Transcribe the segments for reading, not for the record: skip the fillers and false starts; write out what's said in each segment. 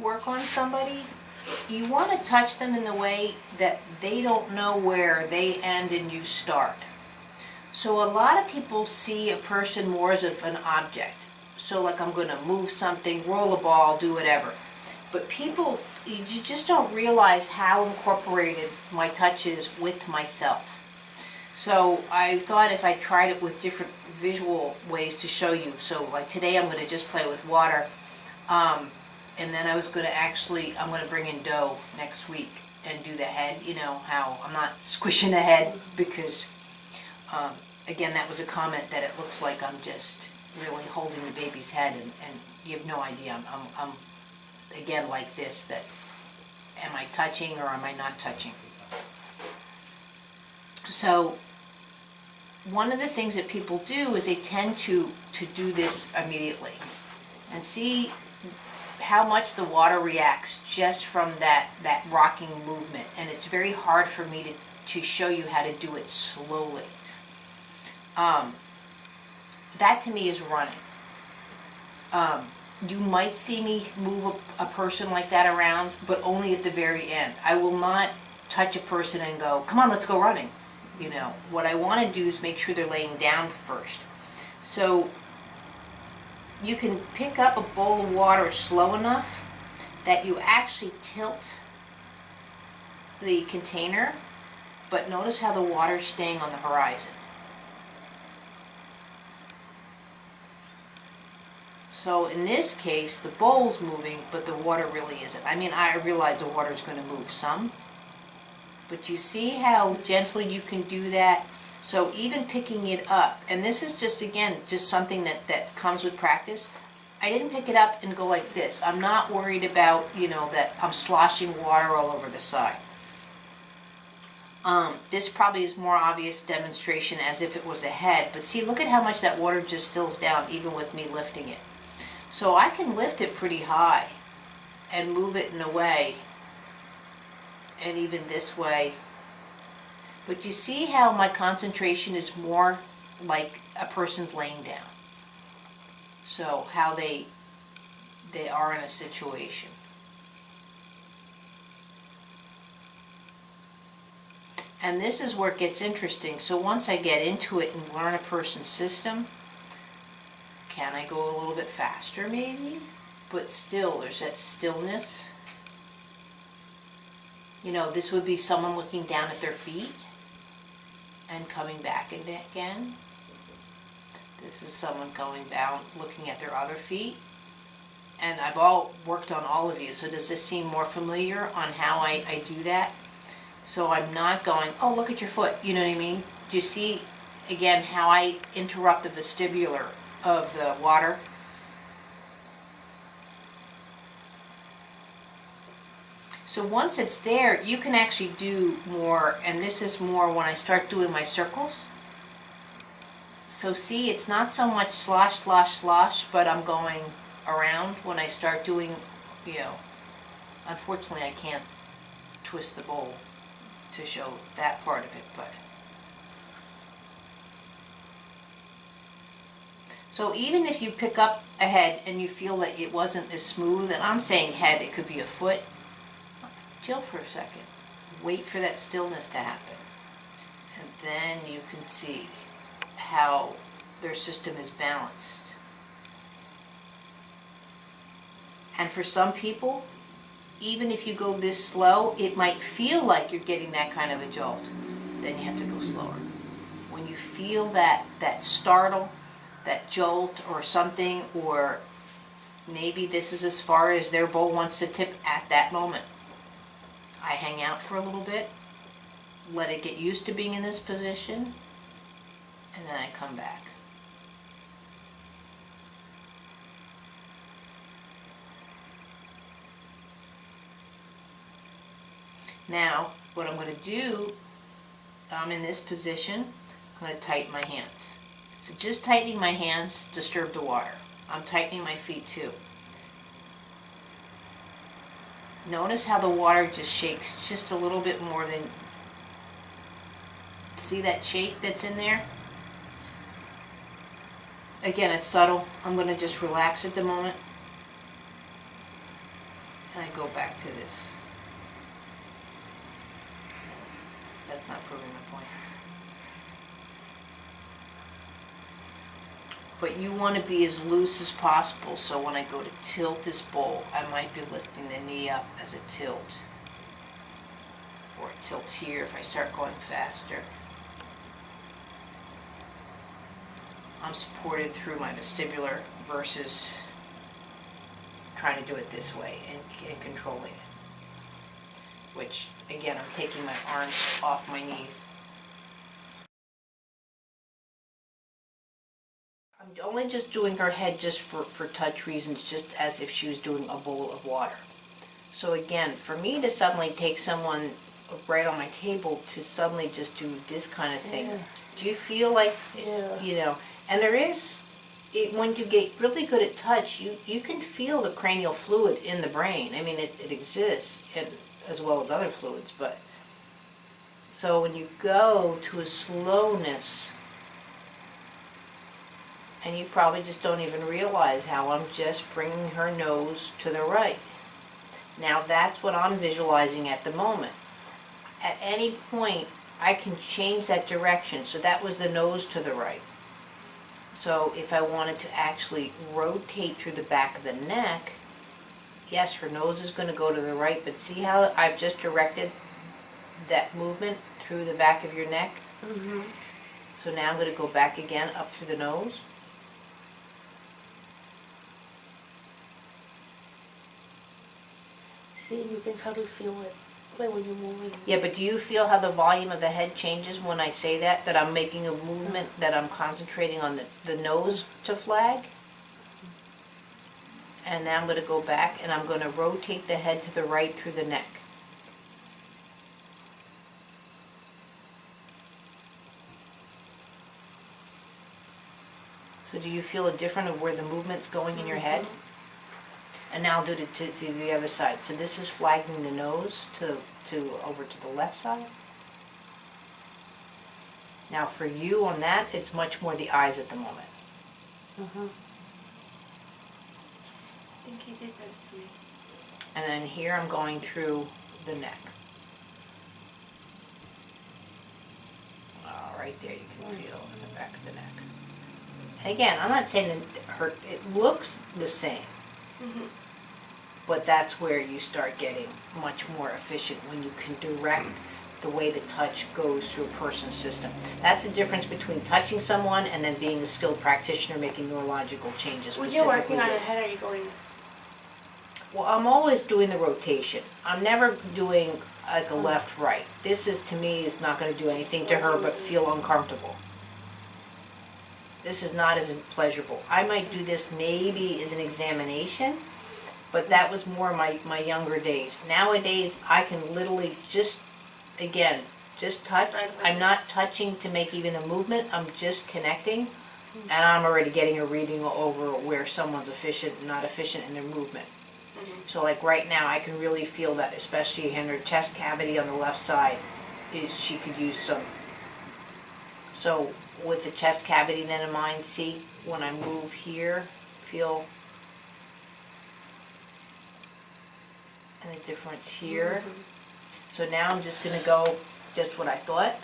work on somebody, you want to touch them in the way that they don't know where they end and you start. So a lot of people see a person more as an object. So like, I'm going to move something, roll a ball, do whatever. But people, you just don't realize how incorporated my touch is with myself. So I thought if I tried it with different visual ways to show you. So like today I'm going to just play with water. And then I was going to I'm going to bring in dough next week and do the head. You know how I'm not squishing the head because, again, that was a comment that it looks like I'm just really holding the baby's head, and you have no idea. I'm again like this, that am I touching or am I not touching? So one of the things that people do is they tend to do this immediately and see how much the water reacts just from that rocking movement. And it's very hard for me to show you how to do it slowly. That to me is running. You might see me move a person like that around, but only at the very end. I will not touch a person and go, come on, let's go running. You know, what I want to do is make sure they're laying down first. So you can pick up a bowl of water slow enough that you actually tilt the container, but notice how the water's staying on the horizon. So in this case, the bowl's moving, but the water really isn't. I mean, I realize the water's going to move some, but you see how gently you can do that? So even picking it up, and this is just, again, just something that comes with practice. I didn't pick it up and go like this. I'm not worried about, you know, that I'm sloshing water all over the side. This probably is more obvious demonstration as if it was a head, but see, look at how much that water just stills down even with me lifting it. So I can lift it pretty high and move it in a way, and even this way. But you see how my concentration is more like a person's laying down. So how they are in a situation. And this is where it gets interesting. So once I get into it and learn a person's system, can I go a little bit faster maybe? But still, there's that stillness. You know, this would be someone looking down at their feet and coming back again. This is someone going down, looking at their other feet. And I've worked on all of you, so does this seem more familiar on how I do that? So I'm not going, oh, look at your foot, you know what I mean? Do you see, again, how I interrupt the vestibular of the water? So once it's there, you can actually do more, and this is more when I start doing my circles. So see, it's not so much slosh, slosh, slosh, but I'm going around when I start doing, you know, unfortunately I can't twist the bowl to show that part of it, but. So even if you pick up a head and you feel that it wasn't as smooth, and I'm saying head, it could be a foot, chill for a second. Wait for that stillness to happen. And then you can see how their system is balanced. And for some people, even if you go this slow, it might feel like you're getting that kind of a jolt. Then you have to go slower. When you feel that startle, that jolt or something, or maybe this is as far as their bowl wants to tip at that moment, I hang out for a little bit, let it get used to being in this position, and then I come back. Now, what I'm going to do, I'm in this position, I'm going to tighten my hands. So just tightening my hands disturbed the water. I'm tightening my feet too. Notice how the water just shakes just a little bit more than, see that shake that's in there? Again, it's subtle. I'm going to just relax at the moment. and I go back to this. That's not proving my point. But you want to be as loose as possible, so when I go to tilt this bowl, I might be lifting the knee up as a tilt. Or it tilts here if I start going faster. I'm supported through my vestibular versus trying to do it this way and controlling it. Which, again, I'm taking my arms off my knees. I'm only just doing her head just for touch reasons, just as if she was doing a bowl of water. So again, for me to suddenly take someone right on my table to suddenly just do this kind of thing, do you feel like, you know, and there is, when you get really good at touch, you can feel the cranial fluid in the brain. I mean, it exists, and as well as other fluids, but so when you go to a slowness, and you probably just don't even realize how I'm just bringing her nose to the right. Now that's what I'm visualizing at the moment. At any point, I can change that direction. So that was the nose to the right. So if I wanted to actually rotate through the back of the neck, yes, her nose is going to go to the right, but see how I've just directed that movement through the back of your neck? Mm-hmm. So now I'm going to go back again up through the nose. See, you can probably feel it like when you're moving. Yeah, but do you feel how the volume of the head changes when I say that? That I'm making a movement, that I'm concentrating on the nose to flag? And now I'm going to go back and I'm going to rotate the head to the right through the neck. So do you feel a different of where the movement's going in your head? And now I'll do it to the other side. So this is flagging the nose to over to the left side. Now for you on that, it's much more the eyes at the moment. Mm-hmm. I think you did this to me. And then here I'm going through the neck. Right there you can feel in the back of the neck. And again, I'm not saying that it looks the same. Mm-hmm. But that's where you start getting much more efficient when you can direct the way the touch goes through a person's system. That's the difference between touching someone and then being a skilled practitioner making neurological changes. When you're working on the head, are you going? Well, I'm always doing the rotation. I'm never doing like a left-right. This is, to me, is not going to do anything to her but feel uncomfortable. This is not as pleasurable. I might do this maybe as an examination, but that was more my younger days. Nowadays, I can literally just, again, just touch. I'm not touching to make even a movement. I'm just connecting, and I'm already getting a reading over where someone's efficient and not efficient in their movement. Mm-hmm. So like right now, I can really feel that, especially in her chest cavity on the left side, she could use some. So with the chest cavity then in mind, see, when I move here, feel and the difference here. Mm-hmm. So now I'm just going to go just what I thought.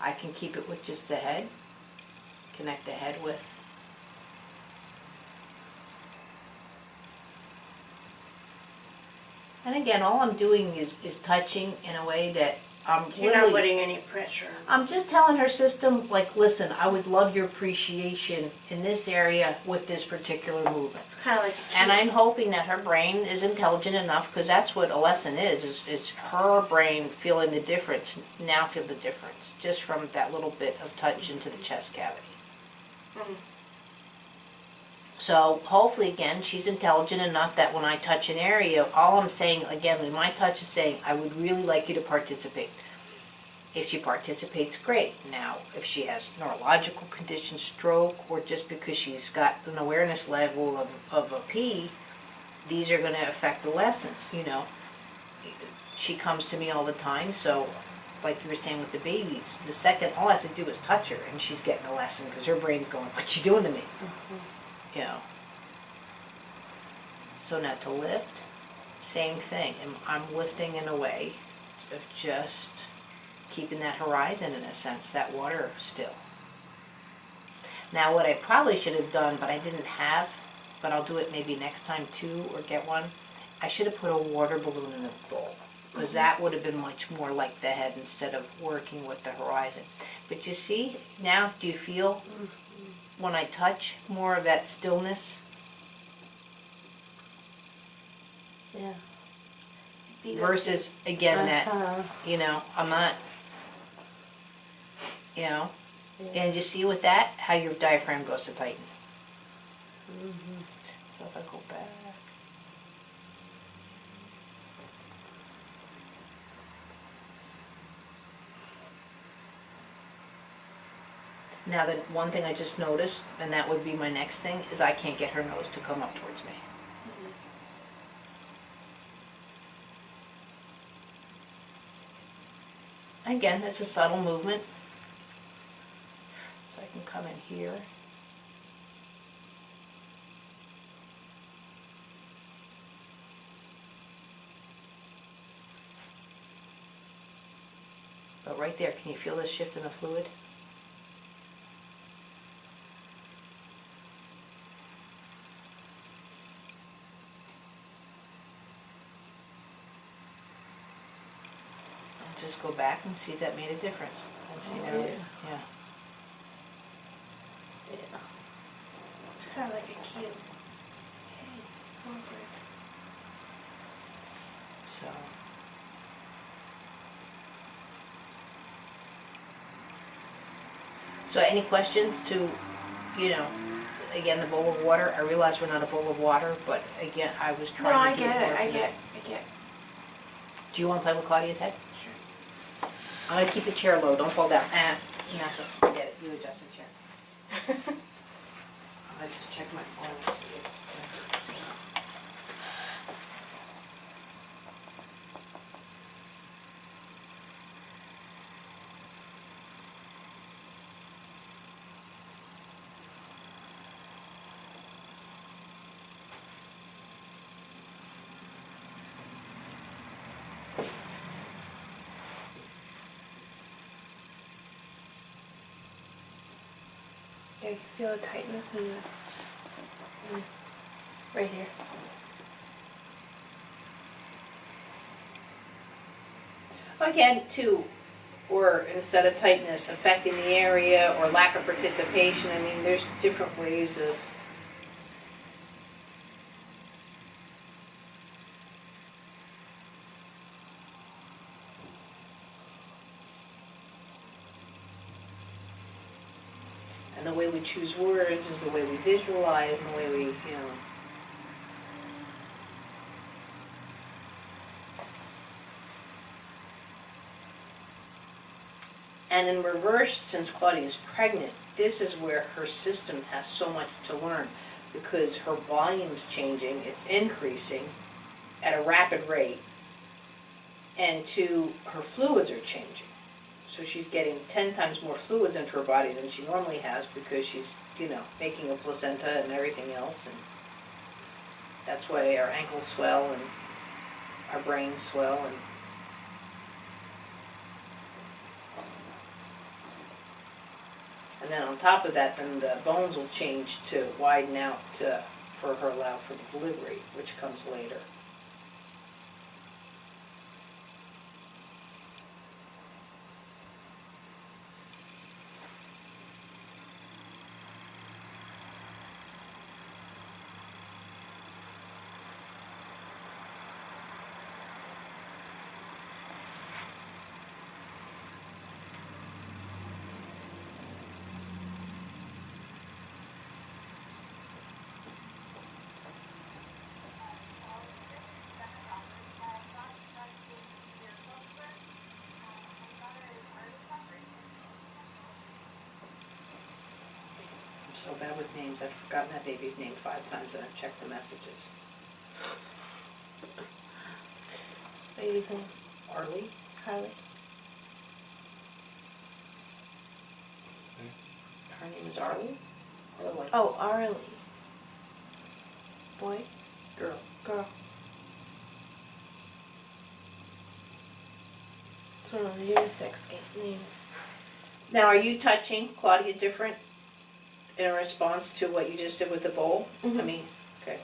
I can keep it with just the head, connect the head with. And again, all I'm doing is touching in a way that I'm You're not putting any pressure. I'm just telling her system, like, listen, I would love your appreciation in this area with this particular movement. It's kind of like. And I'm hoping that her brain is intelligent enough, because that's what a lesson is her brain feeling the difference, now feel the difference, just from that little bit of touch into the chest cavity. Mm-hmm. So hopefully, again, she's intelligent enough that when I touch an area, all I'm saying, again, when my touch is saying, I would really like you to participate. If she participates, great. Now, if she has neurological condition, stroke, or just because she's got an awareness level of a P, these are going to affect the lesson, you know. She comes to me all the time, so like you were saying with the babies, the second, all I have to do is touch her, and she's getting a lesson, because her brain's going, what you doing to me? Mm-hmm. You know. So now to lift, same thing. I'm lifting in a way of just keeping that horizon in a sense, that water still. Now what I probably should have done, but I didn't have, but I'll do it maybe next time too, or get one, I should have put a water balloon in the bowl. Because that would have been much more like the head instead of working with the horizon. But you see, now, do you feel when I touch more of that stillness? Yeah. Versus, again, that, Uh-huh. I'm not, Yeah. and you see with that, how your diaphragm goes to tighten. So if I go back. Now, the one thing I just noticed, and that would be my next thing, is I can't get her nose to come up towards me. Again, it's a subtle movement. So I can come in here. But right there, can you feel this shift in the fluid? I'll just go back and see if that made a difference. And see now, Yeah. yeah. Yeah. It's kind of like a cue. Okay, forward. So. So any questions to, again, the bowl of water? I realize we're not a bowl of water, but again, I was No, trying I to do get more it. for I you. get. Do you want to play with Claudia's head? Sure. I'm going to keep the chair low. Don't fall down. Nothing. Forget it. You adjust the chair. I just check my phone. Yeah, you can feel the tightness in right here. Again, too, or instead of tightness, affecting the area or lack of participation. I mean, there's different ways of. And the way we choose words is the way we visualize and the way we. And in reverse, since Claudia is pregnant, this is where her system has so much to learn because her volume's changing, it's increasing at a rapid rate, and her fluids are changing. So she's getting 10 times more fluids into her body than she normally has because she's, making a placenta and everything else. And that's why our ankles swell and our brains swell. And then on top of that, then the bones will change to widen out for her allow for the delivery, which comes later. I'm so bad with names. I've forgotten that baby's name 5 times and I've checked the messages. Baby's name. Arlie? Harley. Her name is Arlie? Or like Oh, Arlie. Boy? girl? Girl. It's one of the unisex names. Now, are you touching Claudia different in response to what you just did with the bowl? I Mhm. mean, okay.